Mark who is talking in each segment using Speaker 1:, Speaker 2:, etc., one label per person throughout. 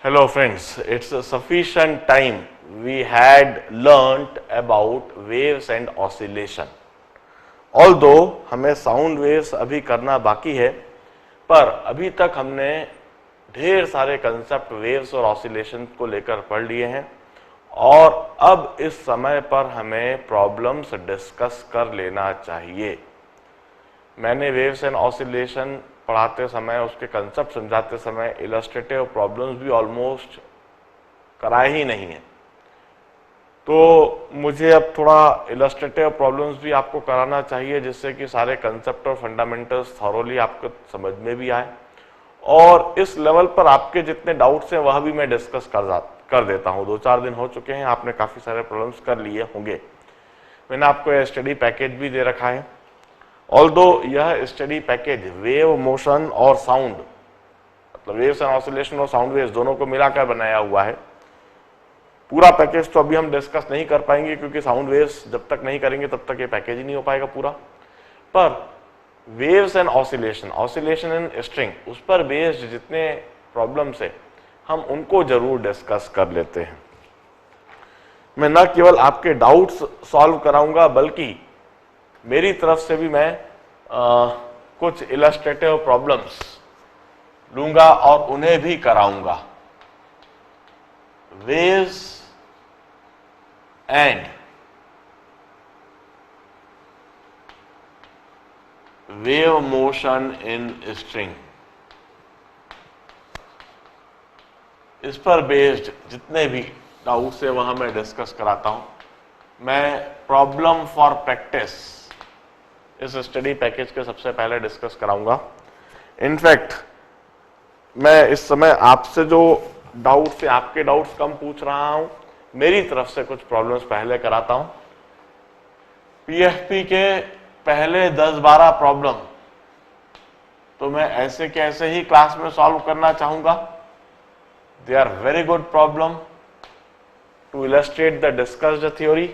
Speaker 1: Hello friends, it's a sufficient time we had learnt about waves and oscillation. Although हमें sound waves अभी करना बाकी है, पर अभी तक हमने ढेर सारे कंसेप्ट वेव्स और ऑसिलेशन को लेकर पढ़ लिए हैं और अब इस समय पर हमें प्रॉब्लम्स डिस्कस कर लेना चाहिए। मैंने वेव्स एंड ऑसिलेशन पढ़ाते समय, उसके कंसेप्ट समझाते समय इलस्ट्रेटिव प्रॉब्लम्स भी ऑलमोस्ट कराए ही नहीं है, तो मुझे अब थोड़ा इलस्ट्रेटिव प्रॉब्लम्स भी आपको कराना चाहिए जिससे कि सारे कंसेप्ट और फंडामेंटल्स थॉरोली आपको समझ में भी आए और इस लेवल पर आपके जितने डाउट्स हैं वह भी मैं डिस्कस कर देता हूं। 2-4 दिन हो चुके हैं, आपने काफी सारे प्रॉब्लम्स कर लिए होंगे। मैंने आपको यह स्टडी पैकेज भी दे रखा है। ऑल्दो यह स्टडी पैकेज वेव, मोशन और साउंड, मतलब वेव्स एंड ऑसिलेशन और साउंड वेव्स दोनों को मिलाकर बनाया हुआ है। पूरा पैकेज तो अभी हम डिस्कस नहीं कर पाएंगे क्योंकि साउंड वेव्स जब तक नहीं करेंगे तब तक ये पैकेज ही नहीं हो पाएगा पूरा। पर waves and oscillation, oscillation in string, उस पर बेस्ड जितने प्रॉब्लम्स है हम उनको जरूर डिस्कस कर लेते हैं। मैं न केवल आपके डाउट्स सॉल्व कराऊंगा बल्कि मेरी तरफ से भी मैं कुछ इलस्ट्रेटिव प्रॉब्लम्स लूंगा और उन्हें भी कराऊंगा। Waves and wave motion in string, इस पर बेस्ड जितने भी डाउट्स है वहां मैं डिस्कस कराता हूं। मैं प्रॉब्लम फॉर प्रैक्टिस इस स्टडी पैकेज के सबसे पहले डिस्कस कराऊंगा। इनफैक्ट मैं इस समय आपसे जो डाउट्स है, आपके डाउट्स कम पूछ रहा हूं, मेरी तरफ से कुछ प्रॉब्लम्स पहले कराता हूं। पीएफपी के पहले 10-12 प्रॉब्लम तो मैं ऐसे के ऐसे ही क्लास में सॉल्व करना चाहूंगा। They are very good problem to illustrate the discussed theory.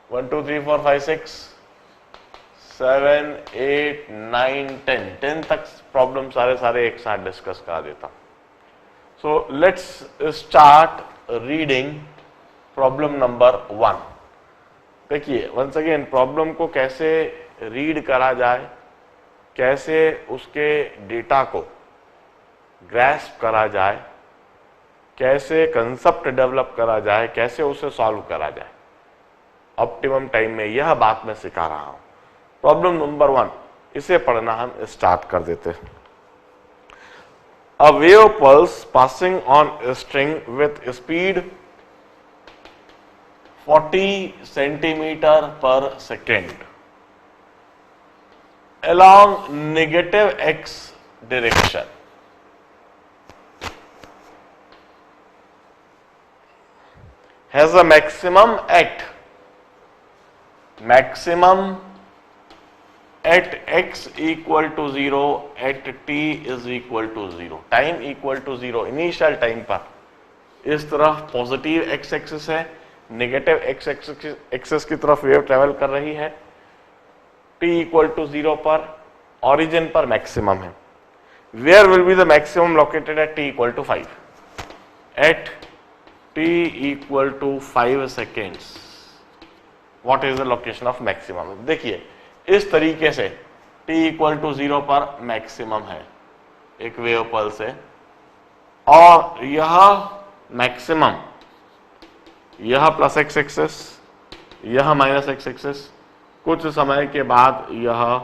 Speaker 1: 1 2 3 4 5 6 7 8 9 10 तक प्रॉब्लम सारे एक साथ डिस्कस करा देता। So let's start reading problem number 1। देखिए, वंस अगेन प्रॉब्लम को कैसे रीड करा जाए, कैसे उसके डेटा को ग्रैस्प करा जाए, कैसे कंसेप्ट डेवलप करा जाए, कैसे उसे सॉल्व करा जाए ऑप्टिमम टाइम में, यह बात मैं सिखा रहा हूं। प्रॉब्लम नंबर 1, इसे पढ़ना हम स्टार्ट कर देते हैं। A wave pulse passing on string with speed 40 centimetre पर second along negative x direction has a maximum at x equal to 0 at t is equal to 0, time equal to 0 initial time पर इस तरफ positive x axis है, negative X axis की तरफ wave travel कर रही है। t इक्वल टू 0 पर ओरिजिन पर मैक्सिमम है। Where will be the maximum located at t equal to 5? At t equal to 5 seconds what is the location of maximum? देखिए, इस तरीके से t इक्वल टू 0 पर मैक्सिमम है, एक वेव पल्स है और यह मैक्सिमम, यह प्लस एक्स एक्सिस, यह माइनस एक्स एक्सिस, कुछ समय के बाद यह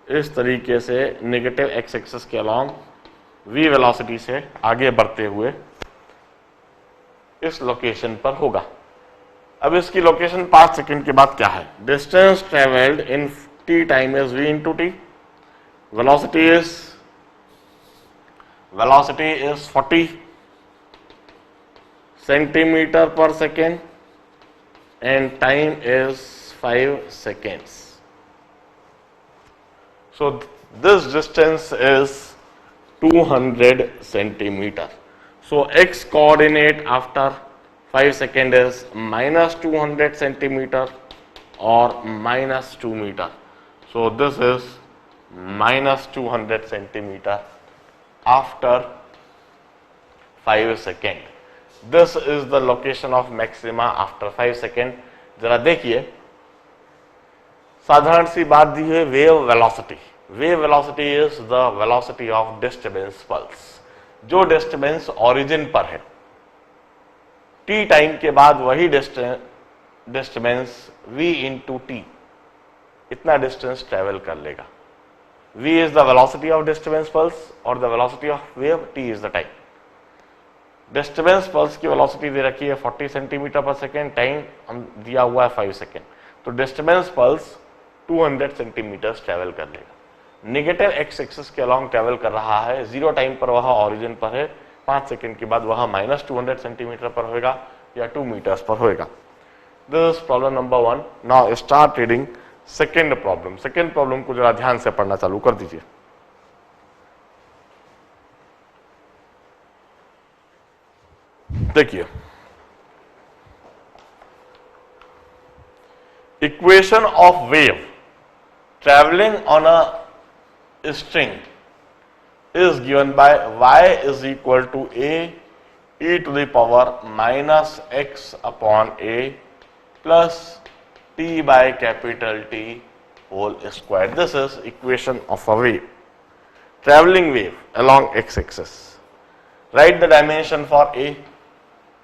Speaker 1: इस तरीके से नेगेटिव एक्स एक्सिस के अलोंग v वेलोसिटी से आगे बढ़ते हुए इस लोकेशन पर होगा। अब इसकी लोकेशन 5 सेकंड के बाद क्या है? Distance travelled in t time is v into T, velocity is 40 centimetre पर second and time is 5 seconds. So this distance is 200 centimeter. So x coordinate after 5 seconds is minus 200 centimeter or minus 2 meter. So this is minus 200 centimeter after 5 second. This is the location of maxima after 5 second. जरा देखिए, साधारण सी बात दी है wave velocity. Wave velocity is the velocity of disturbance pulse. जो disturbance origin पर है, T time के बाद वही डिस्टर्बेंस v इंटू टी इतना डिस्टेंस ट्रेवल कर लेगा. v is the velocity of disturbance pulse और the velocity of wave, t is the time. Disturbance pulse की वेलोसिटी दे रखी है 40 सेंटीमीटर पर सेकेंड, टाइम हम दिया हुआ है 5 सेकेंड. तो डिस्टर्बेंस पल्स 200 सेंटीमीटर ट्रेवल कर लेगा. नेगेटिव एक्स एक्सिस के अलॉन्ग ट्रेवल कर रहा है. जीरो टाइम पर वह ओरिजिन पर है, 5 सेकेंड के बाद वह -200 सेंटीमीटर पर होगा या 2 मीटर्स पर होगा. This is problem number 1. Now start reading second problem. Second problem को जरा ध्यान से पढ़ना चालू कर दीजिए. देखिए, equation of wave travelling on a string is given by y is equal to a e to the power minus x upon a plus t by capital T whole square. This is equation of a wave, traveling wave along x-axis. Write the dimension for a.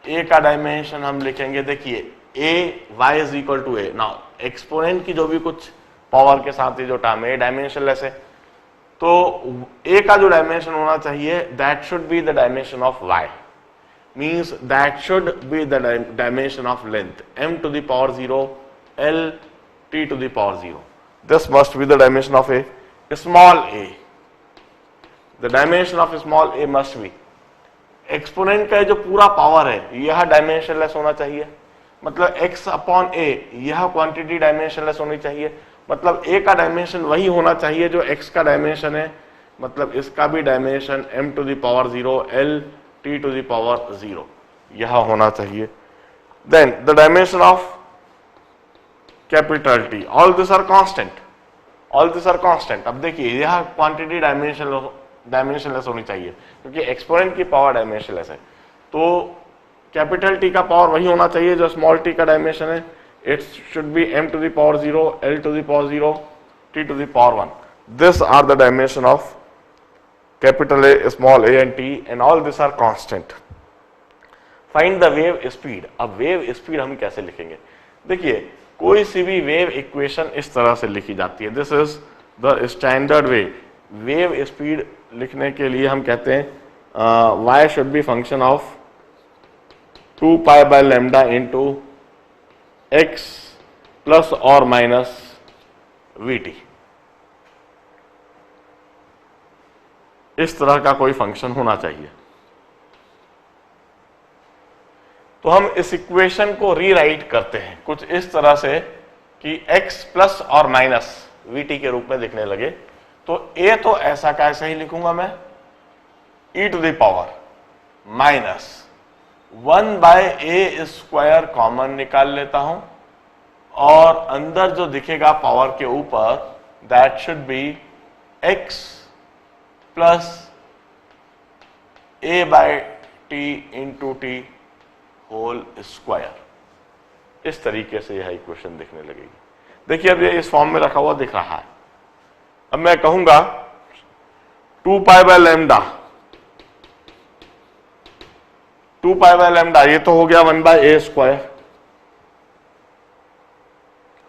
Speaker 1: a का dimension हम लिखेंगे, देखिए a y is equal to a. Now exponent की जो भी कुछ power के साथ ही जो टर्म है डायमेंशनलेस है, तो a का जो डायमेंशन होना चाहिए that should be the dimension of y, means that should be the dimension of length m to the power 0 l t to the power 0. This must be the dimension of a. Small a, the dimension of small a must be. Exponent का जो पूरा power है यह dimensionless होना चाहिए, मतलब x upon a यह quantity dimensionless होनी चाहिए. मतलब a का डायमेंशन वही होना चाहिए जो x का डायमेंशन है, मतलब इसका भी dimension m to the power 0 l t to the power 0 यह होना चाहिए. Then the dimension of capital T, all this are constant, all this are constant. अब देखिए यह क्वांटिटी डायमेंशनलेस होनी चाहिए क्योंकि एक्सपोनेंट की पावर डायमेंशनलेस है, तो कैपिटल T का पावर वही होना चाहिए जो स्मॉल t का डायमेंशन है. It should be m to the power 0 l to the power 0 t to the power 1. These are the dimension of capital A, small a and t, and all these are constant. Find the wave speed. अब wave speed हम कैसे लिखेंगे? देखिए, कोई सी भी wave equation इस तरह से लिखी जाती है. This is the standard way. Wave speed लिखने के लिए हम कहते हैं y should be function of 2 pi by lambda into x plus और माइनस vt. इस तरह का कोई फंक्शन होना चाहिए. तो हम इस इक्वेशन को रीराइट करते हैं कुछ इस तरह से कि x प्लस और माइनस vt के रूप में दिखने लगे. तो a तो ऐसा का ऐसा ही लिखूंगा मैं, e to the power minus 1 by a square common निकाल लेता हूं, और अंदर जो दिखेगा पावर के ऊपर that should be x plus a by T into T whole square. इस तरीके से यह इक्वेशन दिखने लगेगी. देखिए अब ये इस फॉर्म में रखा हुआ दिख रहा है. अब मैं कहूंगा 2 pi by lambda, 2 pi by lambda ये तो हो गया 1 बाय ए स्क्वायर,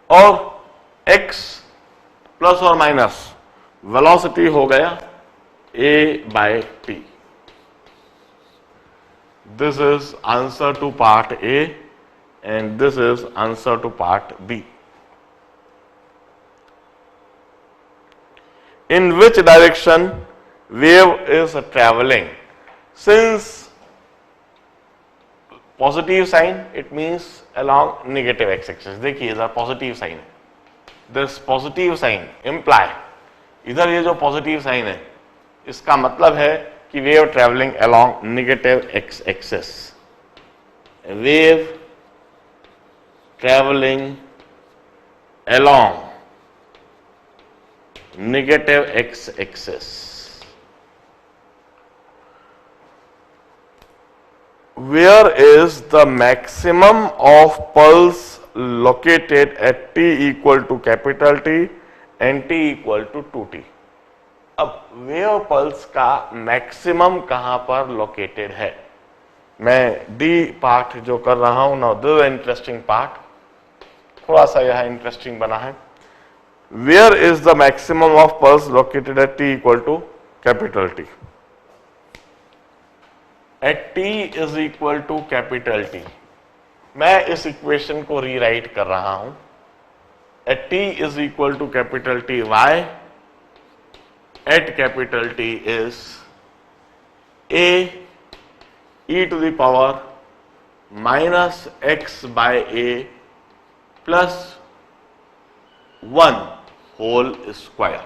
Speaker 1: और x प्लस और माइनस वेलोसिटी हो गया a by T. This is answer to part A and this is answer to part B. In which direction wave is traveling? Since positive sign, it means along negative x-axis. देखिए इधर positive sign है, this positive sign imply, इधर ये जो positive sign है इसका मतलब है कि wave travelling along negative X axis. Wave travelling along negative X axis. where is the maximum of pulse located at t equal to capital T and t equal to 2t। अब wave pulse का maximum कहां पर located है, मैं D part जो कर रहा हूं ना, दिस इंटरेस्टिंग पार्ट, थोड़ा सा यह इंटरेस्टिंग बना है। Where is the maximum of pulse located at T equal to capital T. At T is equal to capital T, मैं इस इक्वेशन को रीराइट कर रहा हूं। At T is equal to capital T, Y at capital T is a e to the power minus x by a plus 1 whole square.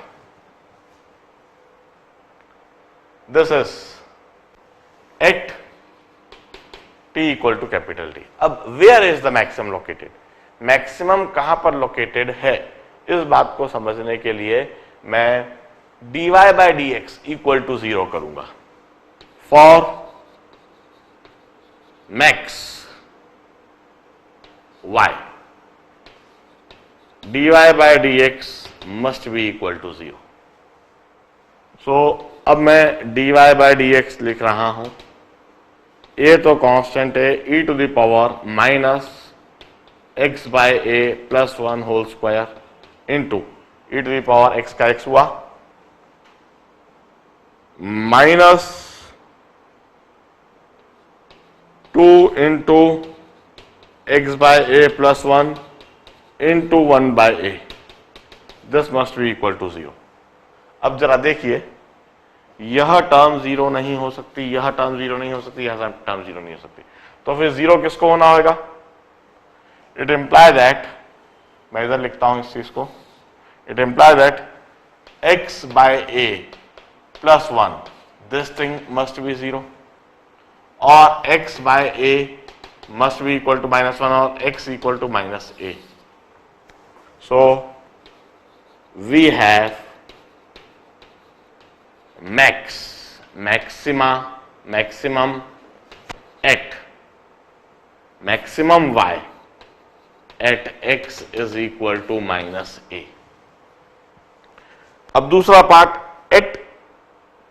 Speaker 1: This is at t equal to capital T. अब where is the maximum located? Maximum कहां पर located है, इस बात को समझने के लिए मैं dy by dx equal to 0 करूंगा for max y। dy by dx must be equal to 0। So अब मैं dy by dx लिख रहा हूं, a तो कांस्टेंट है, e to the power minus x by a plus 1 whole square into e to the power x का x हुआ minus 2 into X by A plus 1 into 1 by A, this must be equal to 0। अब जरा देखिए, यह term 0 नहीं हो सकती, यह टर्म 0 नहीं हो सकती, यह टर्म 0 नहीं हो सकती, तो फिर 0 किसको होना होगा? इट इंप्लाई दैट, मैं इधर लिखता हूं इस चीज को, it imply that x by A plus 1, this thing must be 0, or x by a must be equal to minus 1 or x equal to minus a. So we have maximum at maximum y at x is equal to minus a। अब दूसरा part at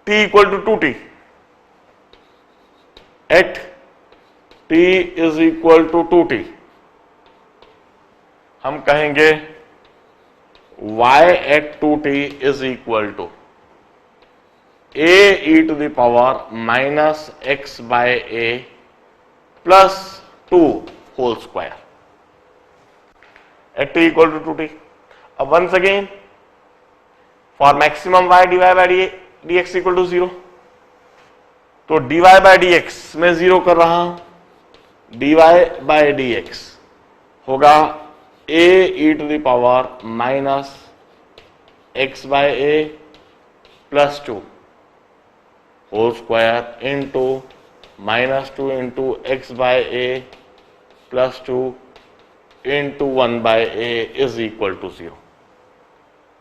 Speaker 1: t equal to 2t, at t is equal to 2t, हम कहेंगे y at 2t is equal to a e to the power minus x by a plus 2 whole square at t equal to 2t। अब once again for maximum y dy by dx equal to 0, तो dy by dx में 0 कर रहा हूं, dy by dx होगा a e to the power minus x by a plus 2 whole square into minus 2 into X by a plus 2 into 1 by a is equal to 0।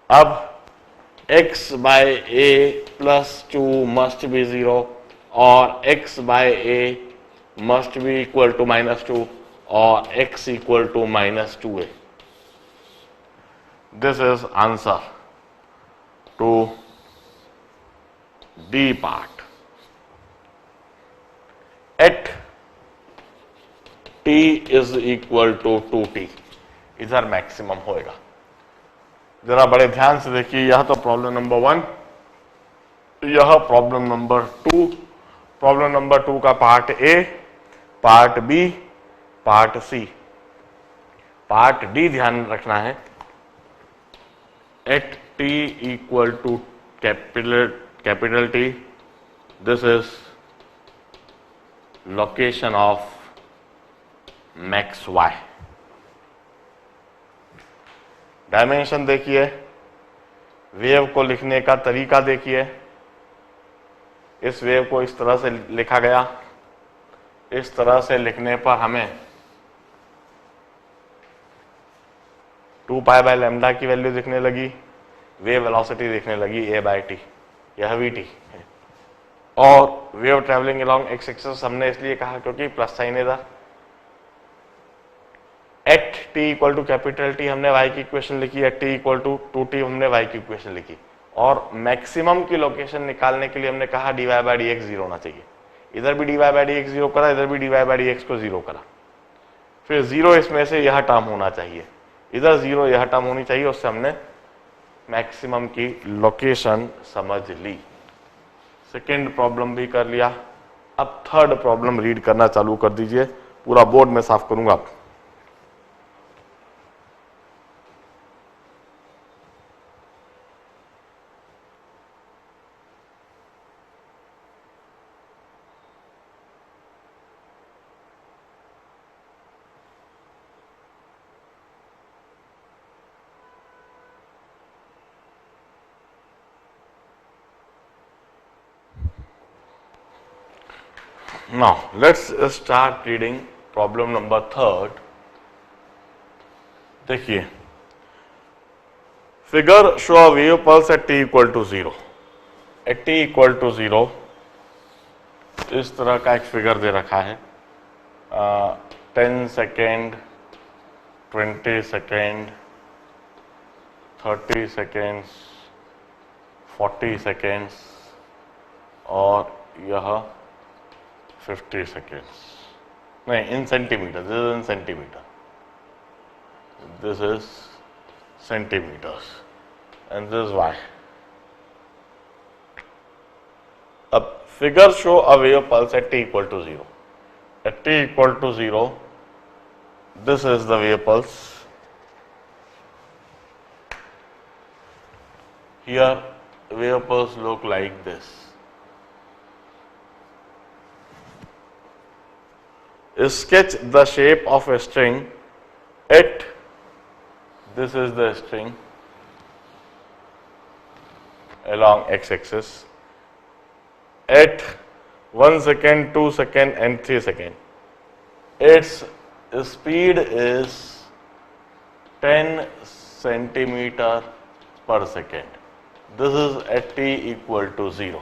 Speaker 1: अब x by a plus 2 must be 0 or x by a must be equal to minus 2 or x equal to minus 2a. This is answer to D part। At t is equal to 2t, इधर maximum होएगा। जरा बड़े ध्यान से देखिए, यह तो problem number 1, यह प्रॉब्लम नंबर 2। प्रॉब्लम नंबर 2 का part A, part B, part C. Part D ध्यान रखना है, at T equal to capital T, this is location of max Y. Dimension देखिए, वेव को लिखने का तरीका देखिए, इस वेव को इस तरह से लिखा गया, इस तरह से लिखने पर हमें 2 पाई बाय लैम्डा की वैल्यू दिखने लगी, वेव वेलोसिटी दिखने लगी a बाय टी, यह vt है। और wave travelling along x axis हमने इसलिए कहा क्योंकि प्लस साइन इधर। At T equal to capital T हमने y की इक्वेशन लिखी, at T equal to 2t हमने y की इक्वेशन लिखी, और मैक्सिमम की लोकेशन निकालने के लिए हमने कहा dy by D x zero होना चाहिए। इधर भी dy by D x zero करा, इधर भी dy बाई डी एक्स को जीरो करा, फिर जीरो इसमें से यह टर्म होना चाहिए, इधर जीरो यह टर्म होनी चाहिए, उससे हमने मैक्सिमम की लोकेशन समझ ली। सेकेंड प्रॉब्लम भी कर लिया। अब थर्ड प्रॉब्लम रीड करना चालू कर दीजिए, पूरा बोर्ड में साफ करूंगा। Now let's start reading problem number third. देखिए, figure show a wave pulse at t equal to 0. At t equal to 0 इस तरह का एक फिगर दे रखा है, 10 सेकेंड, 20 सेकेंड, 30 सेकेंड्स, 40 सेकेंड्स और यह 50 seconds. नहीं, in centimeter. This is in centimeter. This is centimeters, and this is y. अब figure show a wave pulse at t equal to 0. At t equal to 0, this is the wave pulse. Here, wave pulse look like this. Sketch the shape of a string at, this is the string along x-axis, at 1 second, 2 second and 3 second. Its speed is 10 centimeter per second. This is at t equal to 0.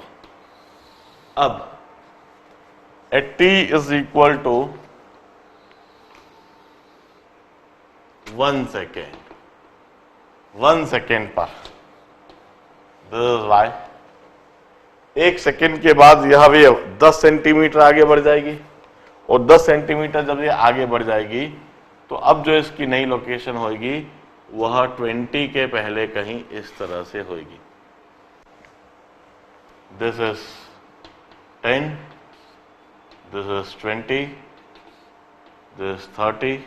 Speaker 1: अब at t is equal to 1 second, 1 second पर, this is y. 1 second के बाद यह wave 10 centimetre आगे बढ़ जाएगी, और 10 centimetre जब ये आगे बढ़ जाएगी तो अब जो इसकी नई लोकेशन होगी वह 20 के पहले कहीं इस तरह से होगी। This is 10, this is 20, this is 30,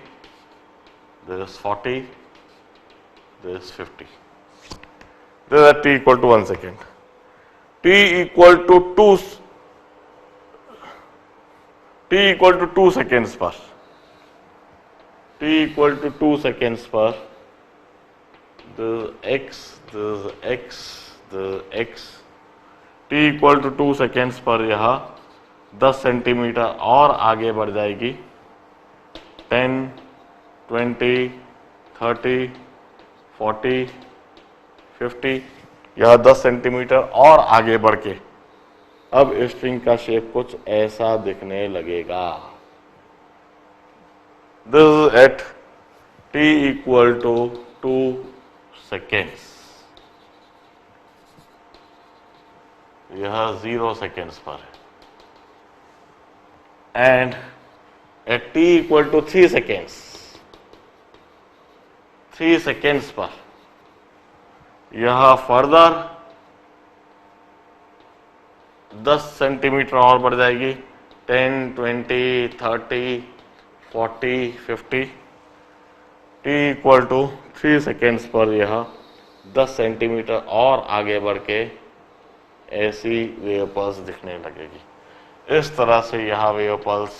Speaker 1: this is 40, this is 50. This is at t equal to 1 second. T equal to 2 seconds पर, t equal to 2 seconds पर, this is x, this is x, this is x. t equal to 2 seconds पर यह 10 centimetre और आगे बढ़ जाएगी, 10, 20, 30, 40, 50, यह 10 centimetre और आगे बढ़ के अब स्ट्रिंग का शेप कुछ ऐसा दिखने लगेगा। This is at t equal to 2 seconds, यह 0 सेकेंड्स पर है, and at t equal to 3 seconds, 3 seconds पर यह फर्दर 10 सेंटीमीटर और बढ़ जाएगी, 10, 20, 30, 40, 50. t इक्वल टू 3 सेकेंड्स पर यह 10 सेंटीमीटर और आगे बढ़ के ऐसी वेव पल्स दिखने लगेगी। इस तरह से यह वेव पल्स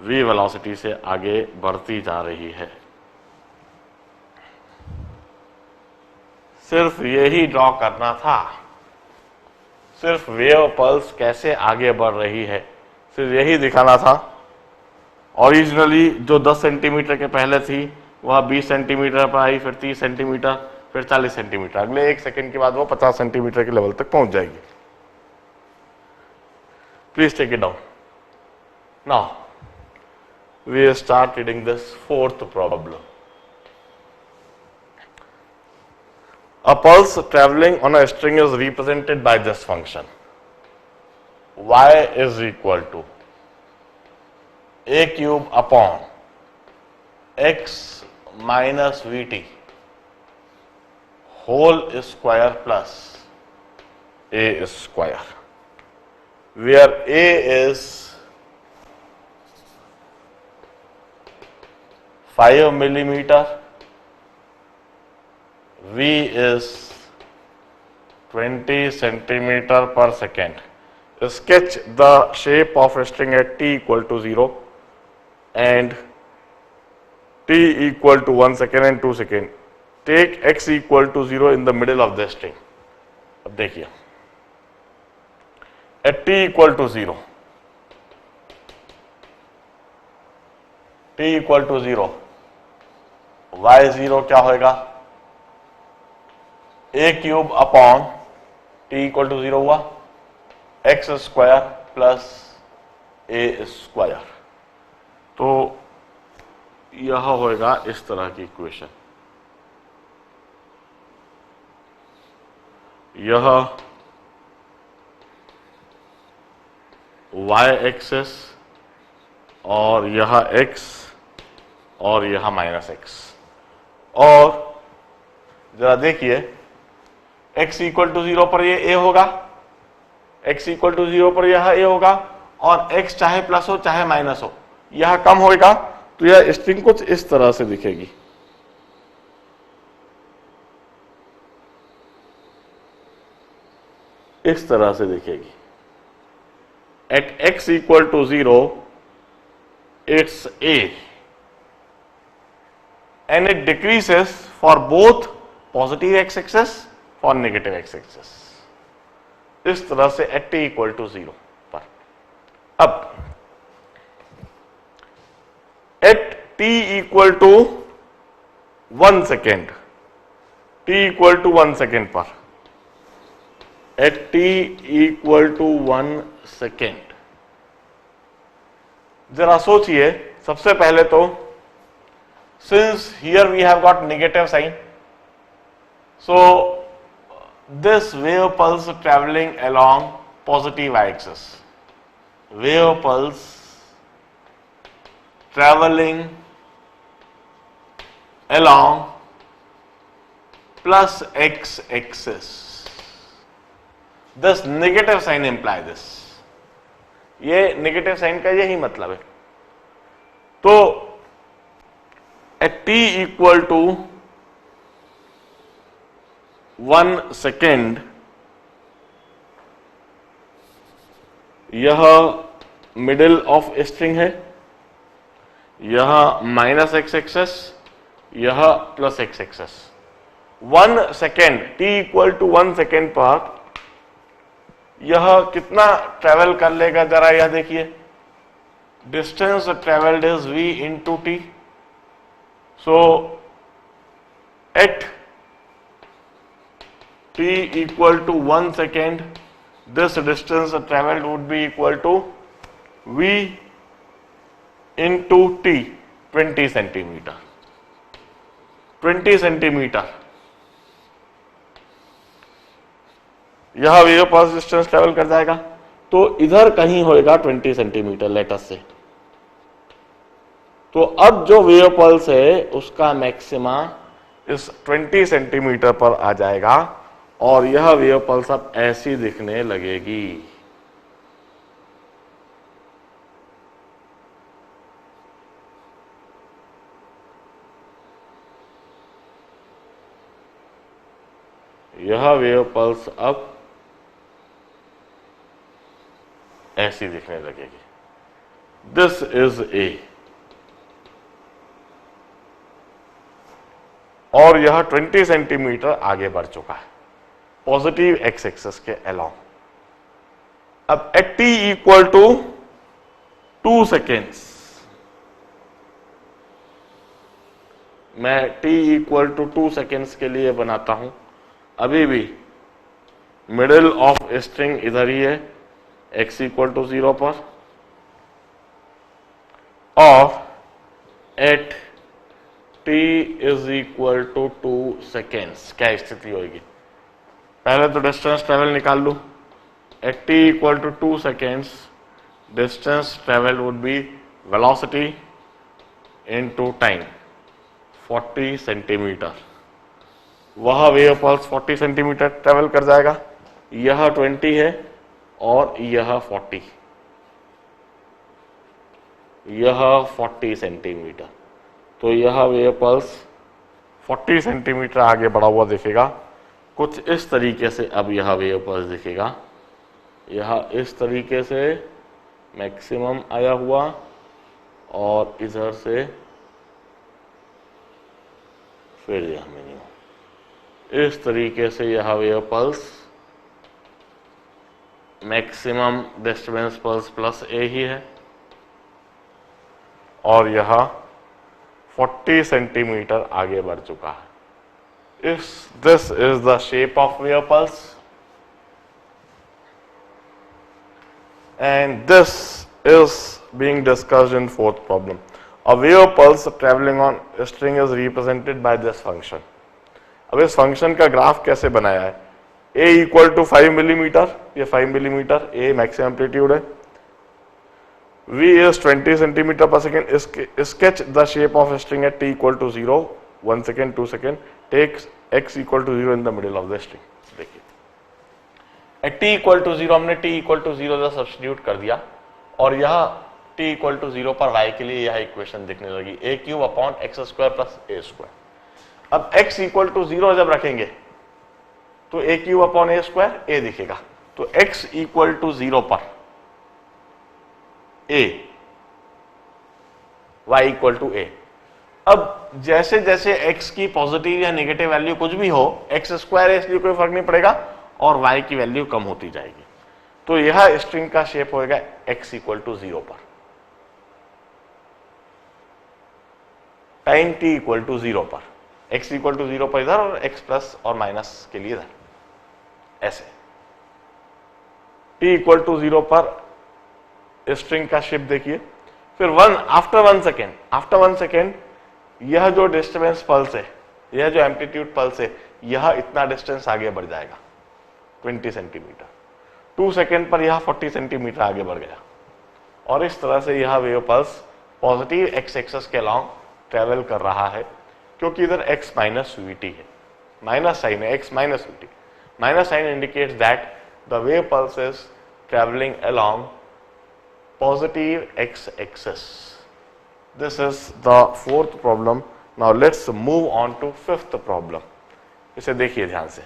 Speaker 1: v वेलोसिटी से आगे बढ़ती जा रही है। सिर्फ यही ड्रॉ करना था, सिर्फ वेव पल्स कैसे आगे बढ़ रही है, सिर्फ यही दिखाना था। ओरिजिनली जो 10 सेंटीमीटर के पहले थी वह 20 सेंटीमीटर पर आई, फिर 30 सेंटीमीटर, फिर 40 सेंटीमीटर, अगले 1 सेकंड के बाद वो 50 सेंटीमीटर के लेवल तक पहुंच जाएगी। Please take it down. Now, we start reading this fourth problem. A pulse traveling on a string is represented by this function. Y is equal to a cube upon x minus vt whole square plus a square, where a is 5 millimeter, v is 20 centimeter per second. Sketch the shape of a string at t equal to 0 and t equal to 1 second and 2 second. Take x equal to 0 in the middle of the string. अब देखिए, at t equal to 0, t equal to 0, y0 क्या होएगा? a cube upon t equal to 0 हुआ, x square plus a square. तो यह होएगा इस तरह की इक्वेशन. यह y एक्सेस और यह x और यह माइनस x. और जरा देखिए, x इक्वल टू 0 पर ये a होगा, x इक्वल टू 0 पर यह a होगा, और x चाहे प्लस हो चाहे माइनस हो, यह कम होगा. तो यह स्ट्रिंग कुछ इस तरह से दिखेगी. इस तरह से दिखेगी. At x equal to 0, it's a, and it decreases for both positive x-axis for negative x-axis. इस तरह से at t equal to 0 पर. अब at t equal to 1 second, t equal to 1 second पर, at t equal to 1 second, जरा सोचिए. सबसे पहले तो since here we have got negative sign, so this wave pulse traveling along positive y-axis, wave pulse traveling along plus x-axis, this negative sign imply this. ये negative sign का यही मतलब है. तो at t equal to 1 second, यह middle of string है, यह minus x axis, यह plus x axis. 1 second, t equal to 1 second पर यह कितना ट्रेवल कर लेगा, जरा यह देखिए. Distance travelled is v into t. So at t equal to 1 second, this distance travelled would be equal to v into t, 20 centimetre. 20 centimetre यह wave pulse distance travel कर जाएगा. तो इधर कहीं होएगा 20 सेंटीमीटर लेटर से. तो अब जो वेव पल्स है उसका मैक्सिमा इस 20 सेंटीमीटर पर आ जाएगा, और यह वेव पल्स अब ऐसी दिखने लगेगी. यह वेव पल्स अब ऐसी दिखने लगेगी. दिस इज ए, और यह 20 सेंटीमीटर आगे बढ़ चुका है पॉजिटिव एक्स एक्सिस के अलोंग. अब at T equal to 2 seconds, मैं t इक्वल टू 2 सेकेंड्स के लिए बनाता हूं. अभी भी मिडिल ऑफ स्ट्रिंग इधर ही है, x इक्वल टू 0 पर और at t is equal to 2 seconds क्या स्थिति होगी? पहले तो डिस्टेंस ट्रेवल निकाल लूं। At t equal to 2 seconds distance travel would be velocity into time 40 centimetre. वह वेव पल्स 40 सेंटीमीटर ट्रेवल कर जाएगा। यह 20 है और यह 40, यह 40 सेंटीमीटर। तो यह वेव पल्स 40 सेंटीमीटर आगे बढ़ा हुआ दिखेगा। कुछ इस तरीके से अब यह वेव पल्स दिखेगा। यह इस तरीके से मैक्सिमम आया हुआ और इधर से फिर यह मिनिमम। इस तरीके से यह wave pulse maximum disturbance pulse plus a ही है और यह 40 सेंटीमीटर आगे बढ़ चुका है। This is the shape of wave pulse and this is being discussed in fourth problem. A wave pulse traveling on a string is represented by this function. अब इस फंक्शन का ग्राफ कैसे बनाया है? a इक्वल टू 5 मिलीमीटर, ये 5 millimetre a maximum amplitude है, v is 20 centimetre पर second. Sketch the shape of string at t equal to 0, 1 second, 2 second, take x equal to 0 in the middle of the string. देखिए at t equal to 0 हमने t equal to 0 substitute कर दिया और यह t equal to 0 पर y के लिए यह इक्वेशन दिखने लगी, a cube upon x square plus a square. अब x इक्वल टू 0 जब रखेंगे तो a cube upon a square a दिखेगा। तो x इक्वल टू 0 पर a, y equal to a। अब जैसे जैसे x की पॉजिटिव या नेगेटिव वैल्यू कुछ भी हो, एक्स स्क्वायर है इसलिए कोई फर्क नहीं पड़ेगा और y की वैल्यू कम होती जाएगी। तो यह स्ट्रिंग का शेप होएगा x इक्वल टू 0 पर, टाइम t इक्वल टू 0 पर, x इक्वल टू 0 पर इधर और x प्लस और माइनस के लिए इधर, ऐसे t इक्वल टू 0 पर स्ट्रिंग का शेप देखिए। फिर आफ्टर 1 सेकेंड यह जो डिस्टर्बेंस पल्स है, यह जो एम्पलीट्यूड पल्स है, यह इतना डिस्टेंस आगे बढ़ जाएगा 20 सेंटीमीटर। 2 सेकेंड पर यह 40 सेंटीमीटर आगे बढ़ गया और इस तरह से यह wave pulse positive x axis के अलॉन्ग ट्रेवल कर रहा है, क्योंकि इधर x माइनस vt है, माइनस साइन है, x minus vt। Minus sign indicates that the wave pulse is travelling along positive x axis. This is the fourth problem. Now let's move on to fifth problem. इसे देखिए ध्यान से।